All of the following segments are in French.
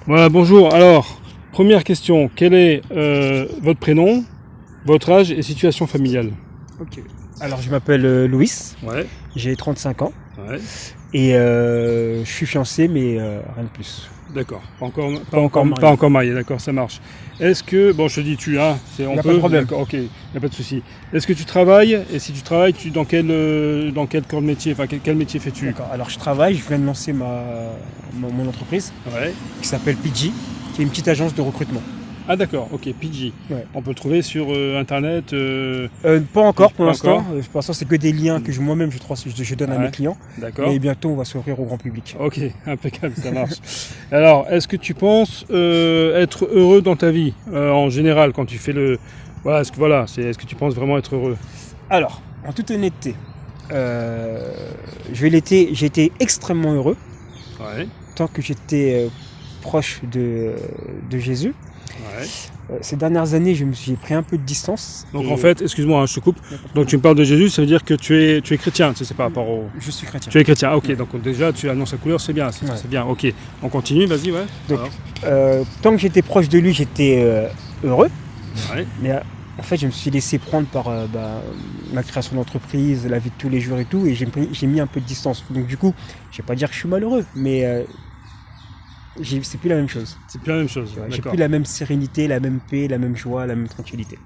Voilà, bonjour. Alors, première question. Quel est votre prénom, votre âge et situation familiale? Ok. Alors, je m'appelle Louis, Ouais, j'ai 35 ans ouais, et je suis fiancé, mais rien de plus. d'accord. Pas encore marié. Pas encore marié, d'accord, ça marche. Est-ce que, bon, je te dis tu, hein, on Y a peut, pas de problème. d'accord, ok, il n'y a pas de souci. Est-ce que tu travailles? Et si tu travailles, dans quel corps de métier, enfin, quel métier fais-tu? D'accord. Alors, je travaille, je viens de lancer mon entreprise Ouais. qui s'appelle PG, qui est une petite agence de recrutement. Ah d'accord, ok, PG. Ouais. On peut le trouver sur Internet. Pas encore pour Pas l'instant. encore. Pour l'instant, c'est que des liens que moi-même je donne à Ouais. mes clients. D'accord. Mais bientôt, on va s'ouvrir au grand public. Ok, impeccable, ça marche. Alors, est-ce que tu penses être heureux dans ta vie en général quand tu fais le... Voilà, est-ce que tu penses vraiment être heureux? Alors, en toute honnêteté, j'ai été extrêmement heureux Ouais, tant que j'étais proche de Jésus. ouais. Ces dernières années, je me suis pris un peu de distance. Donc et en fait, excuse-moi, hein, je te coupe. Donc tu me parles de Jésus, ça veut dire que tu es chrétien, tu sais, c'est par rapport au... je suis chrétien. Tu es chrétien, ok, donc déjà tu annonces la couleur, c'est bien, Ouais. c'est bien, ok. On continue, vas-y, ouais. Donc, Alors. tant que j'étais proche de lui, j'étais heureux. Ouais, Mais en fait, je me suis laissé prendre par ma création d'entreprise, la vie de tous les jours et tout. Et j'ai mis un peu de distance. Donc du coup, je vais pas dire que je suis malheureux, mais c'est plus la même chose. c'est plus la même chose, J'ai d'accord. plus la même sérénité, la même paix, la même joie, la même tranquillité.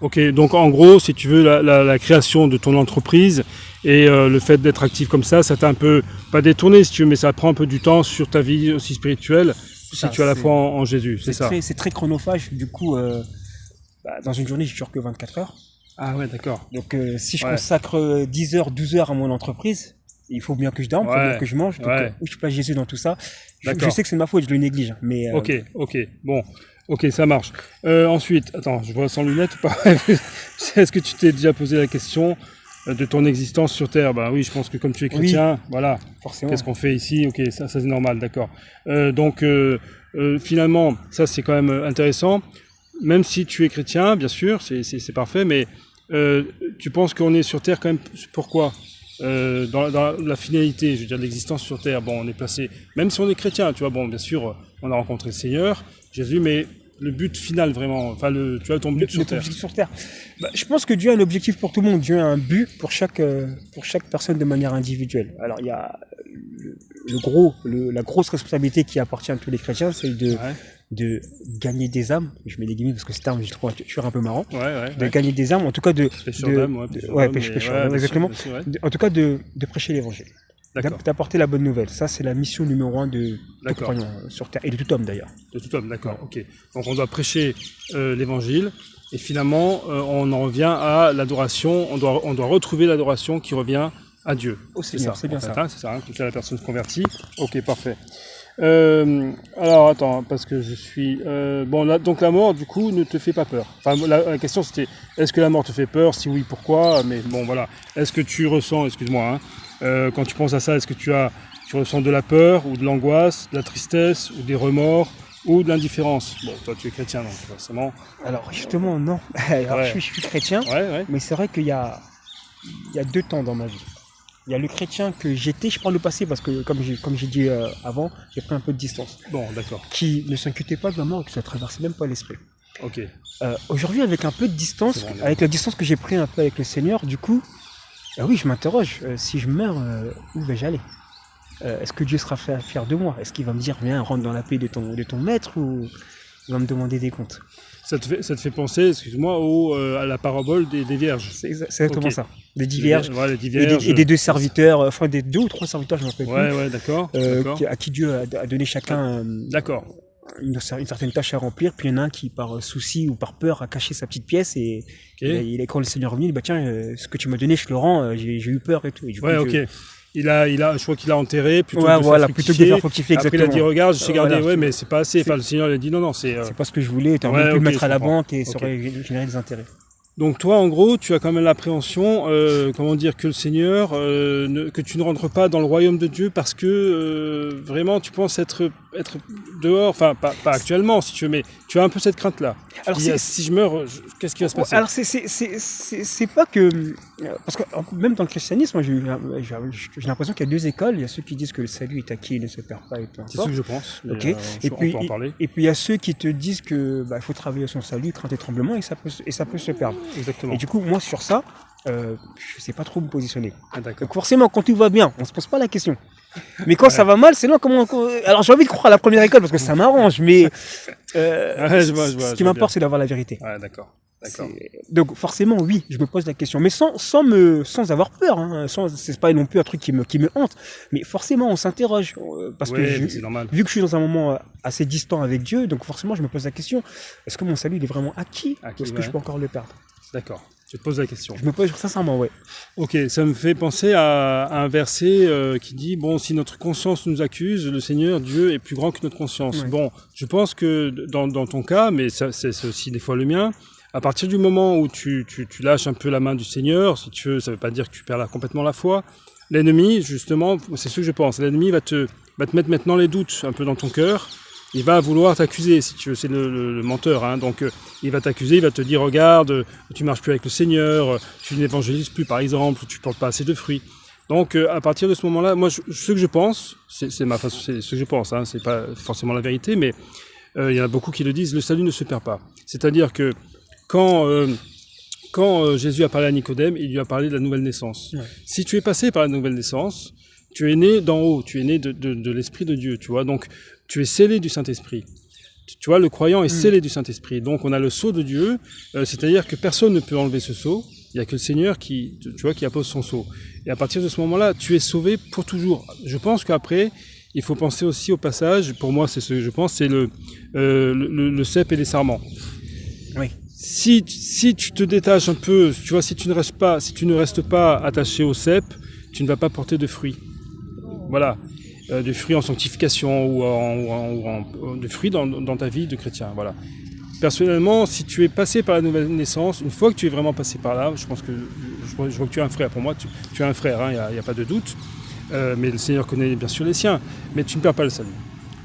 Ok, donc en gros, si tu veux, la création de ton entreprise et le fait d'être actif comme ça t'a un peu, pas détourné si tu veux, mais ça prend un peu du temps sur ta vie aussi spirituelle, si Ça, tu as la c'est- foi en Jésus, c'est ça? C'est très chronophage. Du coup, dans une journée, je dure que 24 heures. Ah ouais, d'accord. Donc si je Ouais. consacre 10 heures, 12 heures à mon entreprise, il faut bien que je dorme, il faut Ouais. bien que je mange. Donc Ouais. où je place Jésus dans tout ça, je D'accord. sais que c'est de ma faute, je le néglige. Mais Ok, bon, ok, ça marche. Ensuite, attends, je vois sans lunettes ou pas? Est-ce que tu t'es déjà posé la question de ton existence sur Terre? Bah oui, je pense que comme tu es chrétien, voilà. forcément. Qu'est-ce qu'on fait ici? Ok, ça c'est normal, d'accord. Donc finalement, ça c'est quand même intéressant. Même si tu es chrétien, bien sûr, c'est parfait, mais tu penses qu'on est sur Terre quand même, pourquoi? Dans la finalité, je veux dire, de l'existence sur Terre, bon, on est placé, même si on est chrétien, tu vois, bon, bien sûr, on a rencontré le Seigneur, Jésus, mais le but final vraiment, enfin, tu vois, ton but sur Terre. Objectif sur Terre. Je pense que Dieu a un objectif pour tout le monde. Dieu a un but pour chaque personne de manière individuelle. Alors il y a la grosse responsabilité qui appartient à tous les chrétiens, c'est Ouais, de gagner des âmes. Je mets des guillemets parce que ce terme, je trouve toujours un peu marrant. ouais. De gagner des âmes, en tout cas Pêcheur d'âme, ouais, pêcheur d'âme, mais pêcheur ouais, d'âme, bien sûr, exactement. bien sûr, ouais. En tout cas, de prêcher l'évangile. D'accord, D'apporter la bonne nouvelle. Ça, c'est la mission numéro 1 de tout D'accord. croyant sur Terre, et de tout homme d'ailleurs. de tout homme, d'accord, ok. Donc on doit prêcher l'évangile, et finalement, on en revient à l'adoration, on doit retrouver l'adoration qui revient à Dieu. Au Seigneur, c'est bien en fait, ça. hein, c'est ça, hein, comme ça la personne se convertit. Ok, parfait. Alors attends, parce que je suis... bon, là, donc la mort, du coup, ne te fait pas peur. Enfin, la question c'était, est-ce que la mort te fait peur? Si oui, pourquoi? Mais bon, voilà. Est-ce que tu ressens, excuse-moi, hein, quand tu penses à ça, est-ce que tu ressens de la peur, ou de l'angoisse, de la tristesse, ou des remords, ou de l'indifférence? Bon, toi, tu es chrétien, donc forcément... Alors, justement, non. Alors, Ouais. je suis chrétien, Ouais. mais c'est vrai qu'il y a 2 temps dans ma vie. Il y a le chrétien que j'étais, je parle le passé parce que, comme j'ai dit avant, j'ai pris un peu de distance, Bon, d'accord. qui ne s'inquiétait pas de la mort et qui ne traversait même pas l'esprit. Ok. Aujourd'hui, avec un peu de distance, C'est bon, avec la distance que j'ai pris un peu avec le Seigneur, du coup, oui, je m'interroge. Si je meurs, où vais-je aller? Est-ce que Dieu sera fier de moi? Est-ce qu'il va me dire, viens, rentre dans la paix de ton maître, ou il va me demander des comptes? Ça te fait penser, excuse-moi, à la parabole des vierges. C'est exactement Ok. ça. Des 10 vierges. Ouais, les 10 Et vierges. des 2 serviteurs, enfin des 2 ou 3 serviteurs, je ne me rappelle plus. Ouais, d'accord. À qui Dieu a donné chacun D'accord. une certaine tâche à remplir, puis il y en a un qui, par souci ou par peur, a caché sa petite pièce, et quand le Seigneur est venu, il dit, bah tiens, ce que tu m'as donné, je te le rends, j'ai eu peur et tout. Et du coup, Ouais, ok. Je crois qu'il a enterré plutôt Ouais, que de voilà, faire plutôt que de faire fructifier, Après, il a dit, exactement. regarde, je t'ai gardé, Voilà. ouais, mais c'est pas assez. Enfin, le Seigneur, il a dit, non, c'est... C'est pas ce que je voulais, tu as Ouais, pu le ok, mettre à je la comprends. banque et ça Ok. aurait généré des intérêts. Donc toi, en gros, tu as quand même l'appréhension, comment dire, que le Seigneur, que tu ne rentres pas dans le royaume de Dieu parce que vraiment, tu penses être être dehors, enfin pas actuellement si tu veux, mais tu as un peu cette crainte-là. Alors, Si je meurs, qu'est-ce qui va se passer? Alors c'est pas que parce que même dans le christianisme, moi, j'ai l'impression qu'il y a deux écoles. Il y a ceux qui disent que le salut est acquis et ne se perd pas et peu importe. C'est ce que je pense. Ok. On peut en parler. Et puis il y a ceux qui te disent que il faut travailler son salut, crainte et tremblement, et ça peut se perdre. Exactement. Et du coup, moi sur ça, je sais pas trop me positionner. Ah, d'accord. Donc forcément, quand tout va bien, on se pose pas la question. Mais quand ça va mal, c'est là comment. Alors j'ai envie de croire à la première école parce que ça m'arrange, mais ce qui m'importe, c'est d'avoir la vérité. Ouais, d'accord. Donc forcément, oui, je me pose la question, mais sans avoir peur. Hein, c'est pas non plus un truc qui me hante, mais forcément, on s'interroge parce que c'est normal. Vu que je suis dans un moment assez distant avec Dieu, donc forcément, je me pose la question est-ce que mon salut il est vraiment acquis ou est-ce que je peux encore le perdre? D'accord. Je te pose la question. Je me pose sincèrement, ouais. Ok, ça me fait penser à un verset qui dit bon, si notre conscience nous accuse, le Seigneur Dieu est plus grand que notre conscience. Ouais. Bon, je pense que dans ton cas, mais c'est aussi des fois le mien. À partir du moment où tu lâches un peu la main du Seigneur, si tu veux, ça veut pas dire que tu perds complètement la foi. L'ennemi, justement, c'est ce que je pense. L'ennemi va te mettre maintenant les doutes un peu dans ton cœur. Il va vouloir t'accuser, si tu veux, c'est le menteur. Hein. Donc, il va t'accuser, il va te dire, regarde, tu marches plus avec le Seigneur, tu n'évangélises plus, par exemple, tu portes pas assez de fruits. Donc, à partir de ce moment-là, moi, ce que je pense, c'est ma façon, c'est ce que je pense. Hein, c'est pas forcément la vérité, mais il y en a beaucoup qui le disent. Le salut ne se perd pas. C'est-à-dire que quand Jésus a parlé à Nicodème, il lui a parlé de la nouvelle naissance. Ouais. Si tu es passé par la nouvelle naissance, tu es né d'en haut, tu es né de l'Esprit de Dieu, tu vois. Donc, tu es scellé du Saint-Esprit. Tu vois, le croyant est scellé du Saint-Esprit. Donc, on a le sceau de Dieu, c'est-à-dire que personne ne peut enlever ce sceau. Il n'y a que le Seigneur qui appose son sceau. Et à partir de ce moment-là, tu es sauvé pour toujours. Je pense qu'après, il faut penser aussi au passage, pour moi, c'est ce que je pense, c'est le cep et les sarments. Oui. Si tu te détaches un peu, tu vois, si tu ne restes pas attaché au cep, tu ne vas pas porter de fruits. Voilà. De fruits en sanctification ou de fruits dans ta vie de chrétien. Voilà. Personnellement, si tu es passé par la nouvelle naissance, une fois que tu es vraiment passé par là, je pense que je vois que tu es un frère. Pour moi, tu es un frère, hein, y a pas de doute. Mais le Seigneur connaît bien sûr les siens. Mais tu ne perds pas le salut.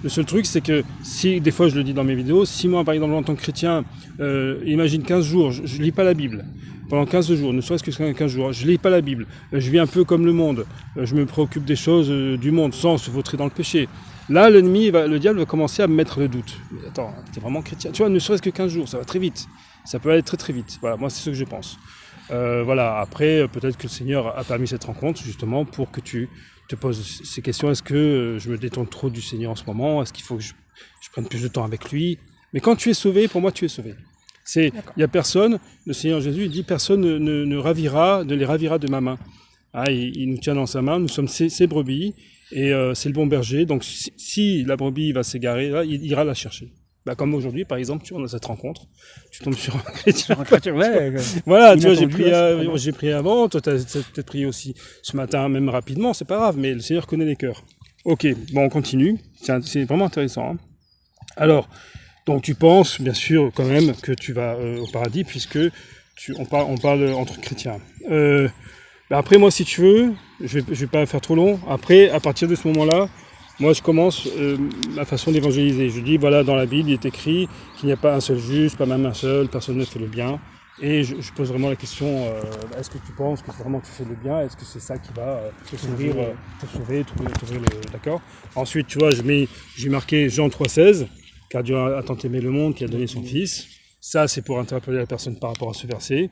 Le seul truc, c'est que si, des fois je le dis dans mes vidéos, si moi, par exemple, en tant que chrétien, imagine 15 jours, je lis pas la Bible. Pendant 15 jours, ne serait-ce que 15 jours, je lis pas la Bible. Je vis un peu comme le monde. Je me préoccupe des choses du monde sans se vautrer dans le péché. Là, le diable va commencer à me mettre le doute. Mais attends, t'es vraiment chrétien? Tu vois, ne serait-ce que 15 jours, ça va très vite. Ça peut aller très très vite. Voilà, moi c'est ce que je pense. Voilà, après, peut-être que le Seigneur a permis cette rencontre justement pour que tu te poses ces questions. Est-ce que je me détourne trop du Seigneur en ce moment? Est-ce qu'il faut que je prenne plus de temps avec lui? Mais quand tu es sauvé, pour moi, tu es sauvé. Il y a personne, le Seigneur Jésus, il dit, personne ne les ravira de ma main. Ah, il nous tient dans sa main, nous sommes ses brebis, et c'est le bon berger. Donc, si la brebis va s'égarer, là, il ira la chercher. Bah, comme aujourd'hui, par exemple, on a cette rencontre, tu tombes sur un chrétien. Ouais, voilà, tu vois, j'ai prié avant, toi, tu as peut-être prié aussi ce matin, même rapidement, c'est pas grave, mais le Seigneur connaît les cœurs. Ok, bon, on continue, c'est vraiment intéressant. Hein. Alors, donc tu penses, bien sûr, quand même, que tu vas au paradis, puisque on parle entre chrétiens. Après, moi, si tu veux, je vais pas faire trop long. Après, à partir de ce moment-là, moi, je commence ma façon d'évangéliser. Je dis, voilà, dans la Bible, il est écrit qu'il n'y a pas un seul juste, pas même un seul, personne ne fait le bien. Et je pose vraiment la question, est-ce que tu penses que vraiment tu fais le bien? Est-ce que c'est ça qui va te sauver, t'ouvrir le... D'accord. Ensuite, tu vois, j'ai marqué Jean 3,16, car Dieu a tant aimé le monde qu'il a donné son Fils. Ça, c'est pour interpeller la personne par rapport à ce verset.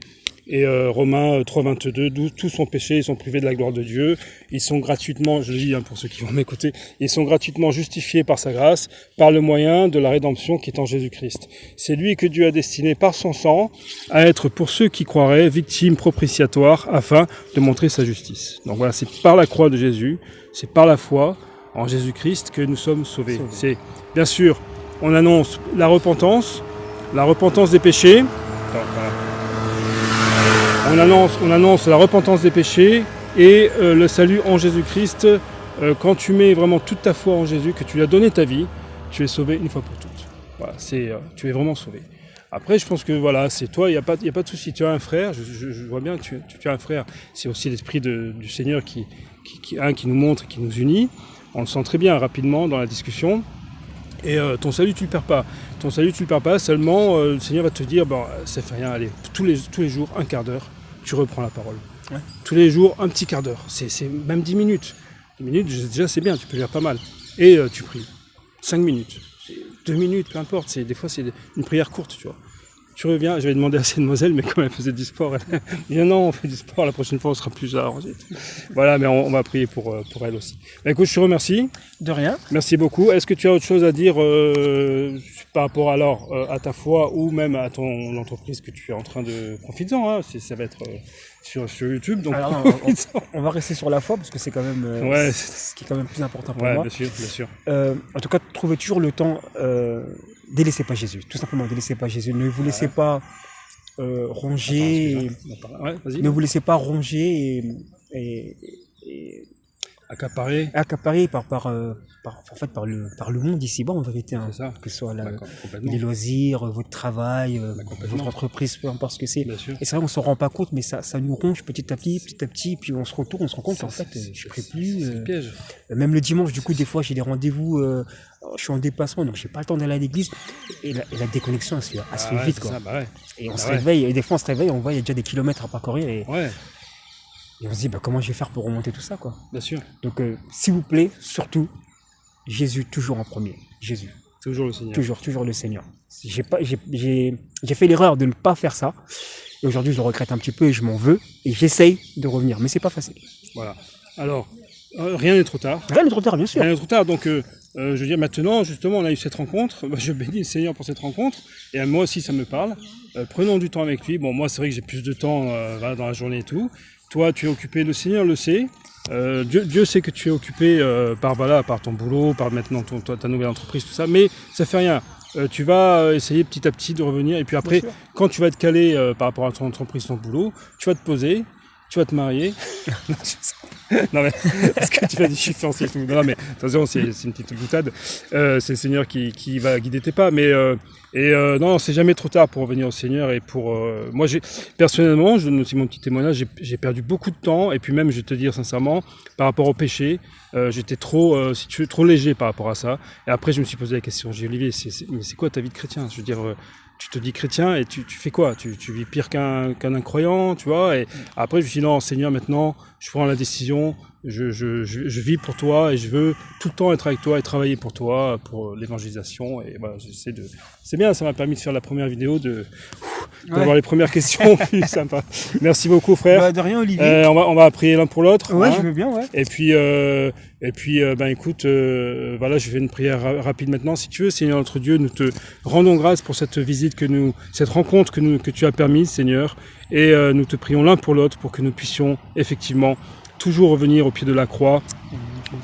Et Romains 3,22, d'où tous sont péchés, ils sont privés de la gloire de Dieu. Ils sont gratuitement, je le dis pour ceux qui vont m'écouter, ils sont gratuitement justifiés par sa grâce, par le moyen de la rédemption qui est en Jésus-Christ. C'est lui que Dieu a destiné par son sang à être pour ceux qui croiraient victime propitiatoire afin de montrer sa justice. Donc voilà, c'est par la croix de Jésus, c'est par la foi en Jésus-Christ que nous sommes sauvés. C'est, bien sûr, on annonce la repentance des péchés. On annonce la repentance des péchés et le salut en Jésus-Christ. Quand tu mets vraiment toute ta foi en Jésus, que tu lui as donné ta vie, tu es sauvé une fois pour toutes. Voilà, tu es vraiment sauvé. Après, je pense que voilà, c'est toi, il n'y a pas de souci. Tu as un frère, je vois bien, tu as un frère. C'est aussi l'esprit du Seigneur qui nous montre et qui nous unit. On le sent très bien rapidement dans la discussion. Et ton salut, tu le perds pas. Ton salut, tu le perds pas. Seulement, le Seigneur va te dire, bon, ça fait rien. Allez, tous les jours, un quart d'heure, tu reprends la parole. Ouais. Tous les jours, un petit quart d'heure. C'est même 10 minutes. 10 minutes, déjà, c'est bien. Tu peux faire pas mal. Et tu pries. 5 minutes. 2 minutes, peu importe. Des fois, c'est une prière courte, tu vois. Tu reviens, j'avais demandé à cette demoiselle, mais comme elle faisait du sport, elle dit non, on fait du sport, la prochaine fois on sera plus arrangé. Voilà, mais on va prier pour elle aussi. Bah, écoute, je te remercie. De rien. Merci beaucoup. Est-ce que tu as autre chose à dire par rapport alors à ta foi ou même à ton entreprise que tu es en train de... Profites-en, hein, ça va être sur YouTube, donc Alors, on va rester sur la foi parce que c'est quand même ouais, ce qui est quand même plus important pour ouais, moi. bien sûr, bien sûr. En tout cas, trouvez toujours le temps. Délaissez pas Jésus. Tout simplement, délaissez pas Jésus. Ne vous laissez pas ronger. Ouais, vas-y. Ne vous laissez pas ronger et Accaparé. par le monde ici-bas, en vérité. Hein, C'est ça. que ce soit Complètement. les loisirs, votre travail, Complètement. votre entreprise, peu importe ce que c'est. Bien sûr. Et c'est vrai, on s'en rend pas compte, mais ça nous ronge petit à petit, puis on se retourne, on se rend compte qu'en fait, je ne prie plus. C'est le piège. Même le dimanche, du coup, des fois, j'ai des rendez-vous, je suis en déplacement, donc j'ai pas le temps d'aller à l'église. Et la déconnexion, elle se fait vite, quoi. Ça, bah ouais. Et on se ouais. réveille, et des fois, on se réveille, on voit, il y a déjà des kilomètres à parcourir, et Ouais, on se dit, comment je vais faire pour remonter tout ça, quoi. bien sûr. Donc, s'il vous plaît, surtout, Jésus toujours en premier. Jésus. Toujours le Seigneur. Toujours le Seigneur. J'ai fait l'erreur de ne pas faire ça. Et aujourd'hui, je le regrette un petit peu et je m'en veux. Et j'essaye de revenir. Mais c'est pas facile. Voilà. Alors, rien n'est trop tard. Rien n'est trop tard, bien sûr. Rien n'est trop tard. Donc, je veux dire, maintenant, justement, on a eu cette rencontre. Bah, je bénis le Seigneur pour cette rencontre. Et moi aussi, ça me parle. Prenons du temps avec lui. Bon, moi, c'est vrai que j'ai plus de temps voilà, dans la journée et tout. Toi, tu es occupé. Le Seigneur le sait. Dieu sait que tu es occupé par ton boulot, par maintenant ta nouvelle entreprise, tout ça, mais ça fait rien. Tu vas essayer petit à petit de revenir, et puis après, quand tu vas être calé par rapport à ton entreprise, ton boulot, tu vas te poser, tu vas te marier. Non mais, parce que tu vas dire je suis fiancé, non mais, attention, c'est une petite boutade. C'est le Seigneur qui va guider tes pas, mais non, c'est jamais trop tard pour revenir au Seigneur. Et pour moi, personnellement, je donne aussi mon petit témoignage, j'ai perdu beaucoup de temps, et puis même, je vais te dire sincèrement, par rapport au péché, j'étais trop, si tu veux, trop léger par rapport à ça. Et après, je me suis posé la question, j'ai dit, Olivier, mais c'est quoi ta vie de chrétien? Je veux dire, tu te dis chrétien et tu fais quoi? Tu vis pire qu'un incroyant, tu vois? Et après, je me suis dit, non, Seigneur, maintenant, je prends la décision, je vis pour toi et je veux tout le temps être avec toi et travailler pour toi, pour l'évangélisation. Et voilà, c'est bien, ça m'a permis de faire la première vidéo, d'avoir les premières questions plus sympa. Merci beaucoup, frère. Bah, de rien, Olivier. On va prier l'un pour l'autre. Ouais, hein. je veux bien, ouais. Et puis, écoute, voilà, je fais une prière rapide maintenant. Si tu veux, Seigneur notre Dieu, nous te rendons grâce pour cette visite cette rencontre que tu as permise, Seigneur. Et nous te prions l'un pour l'autre pour que nous puissions effectivement toujours revenir au pied de la croix.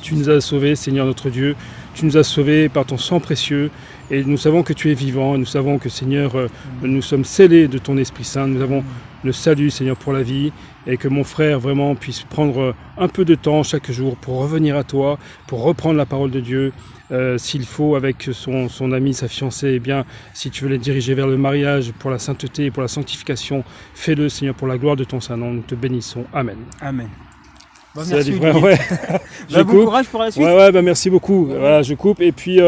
Tu nous as sauvés, Seigneur notre Dieu. Tu nous as sauvés par ton sang précieux. Et nous savons que tu es vivant. Et nous savons que, Seigneur, nous sommes scellés de ton Esprit Saint. Nous avons le salut, Seigneur, pour la vie. Et que mon frère vraiment puisse prendre un peu de temps chaque jour pour revenir à toi, pour reprendre la parole de Dieu. S'il faut, avec son ami, sa fiancée, eh bien, si tu veux les diriger vers le mariage, pour la sainteté et pour la sanctification, fais-le, Seigneur, pour la gloire de ton Saint-Nom. Nous te bénissons. Amen. Amen. Bah, Merci, merci, frère. Olivier. Ouais. Bon courage pour la suite. Ouais, merci beaucoup. Voilà, je coupe. Et puis,